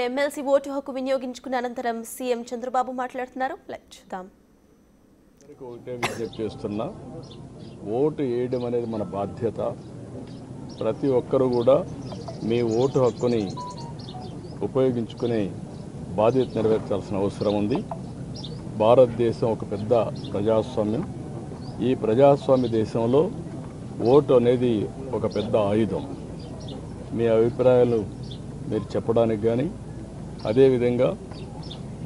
MLC vote హక్కు వినియోగించుకున్న అనంతరం CM Chandrababu మాట్లాడుతున్నారు. లైవ్ చూద్దాం. ఒకటే విజ్ఞప్తి చేస్తున్నా, ఓటు వేయడం అనేది మన బాధ్యత. ప్రతి ఒక్కరూ కూడా మీ ఓటు హక్కుని ఉపయోగించుకునే బాధ్యత నెరవేర్చాల్సిన అవసరం ఉంది. భారతదేశం ఒక పెద్ద ప్రజాస్వామ్యం. ఈ ప్రజాస్వామ్య దేశంలో ఓటు అనేది ఒక పెద్ద ఆయుధం. మీ అభిప్రాయాలు మీరు చెప్పడానికి కానీ, అదేవిధంగా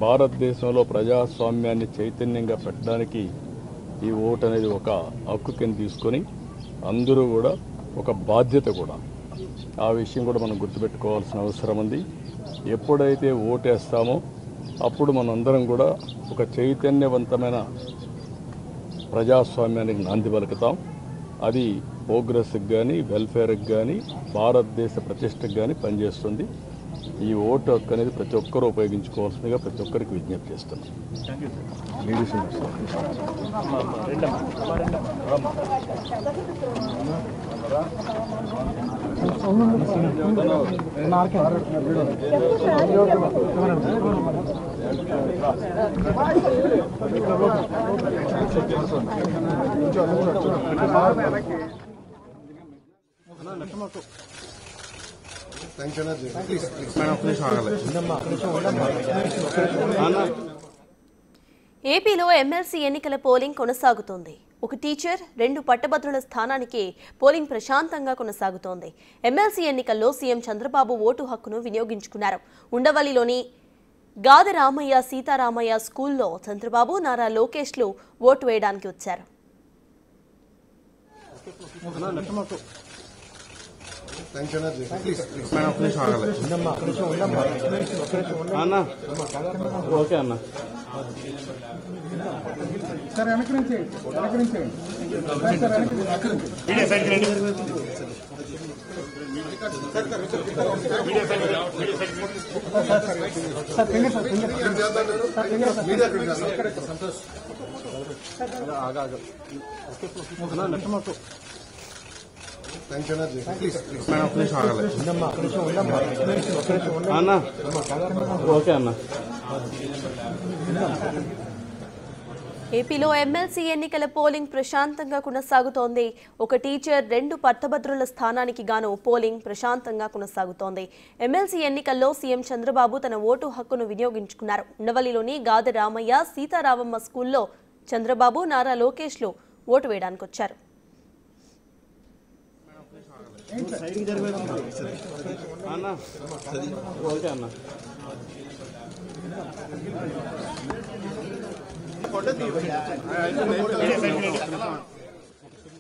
భారతదేశంలో ప్రజాస్వామ్యాన్ని చైతన్యంగా పెట్టడానికి ఈ ఓటు అనేది ఒక హక్కు కింద తీసుకొని అందరూ కూడా ఒక బాధ్యత కూడా. ఆ విషయం కూడా మనం గుర్తుపెట్టుకోవాల్సిన అవసరం ఉంది. ఎప్పుడైతే ఓటేస్తామో అప్పుడు మనందరం కూడా ఒక చైతన్యవంతమైన ప్రజాస్వామ్యానికి నాంది పలుకుతాం. అది ప్రోగ్రెస్కి కానీ, వెల్ఫేర్కి కానీ, భారతదేశ ప్రతిష్టకు కానీ పనిచేస్తుంది. ఈ ఓటు హక్కు అనేది ప్రతి ఒక్కరూ ఉపయోగించుకోవాల్సిందిగా ప్రతి ఒక్కరికి విజ్ఞప్తి చేస్తున్నాం. ఏపీలో ఎమ్మెల్సీ ఎన్నికల పోలింగ్ కొనసాగుతోంది. ఒక టీచర్, 2 పట్టభద్రుల స్థానానికి పోలింగ్ ప్రశాంతంగా కొనసాగుతోంది. ఎమ్మెల్సీ ఎన్నికల్లో సీఎం చంద్రబాబు ఓటు హక్కును వినియోగించుకున్నారు. ఉండవల్లిలోని గాదె రామయ్య సీతారామయ్య స్కూల్లో చంద్రబాబు, నారా లోకేష్లు ఓటు వేయడానికి వచ్చారు. ఏపీలో ఎమ్మెల్సీ ఎన్నికల పోలింగ్ ప్రశాంతంగా కొనసాగుతోంది. ఒక టీచర్, 2 పట్టభద్రుల స్థానానికి గాను పోలింగ్ ప్రశాంతంగా కొనసాగుతోంది. ఎమ్మెల్సీ ఎన్నికల్లో సీఎం చంద్రబాబు తన ఓటు హక్కును వినియోగించుకున్నారు. ఉండవల్లిలోని గాదె రామయ్య సీతారామమ్మ స్కూల్లో చంద్రబాబు, నారా లోకేష్లు ఓటు వేయడానికి వచ్చారు. फोटो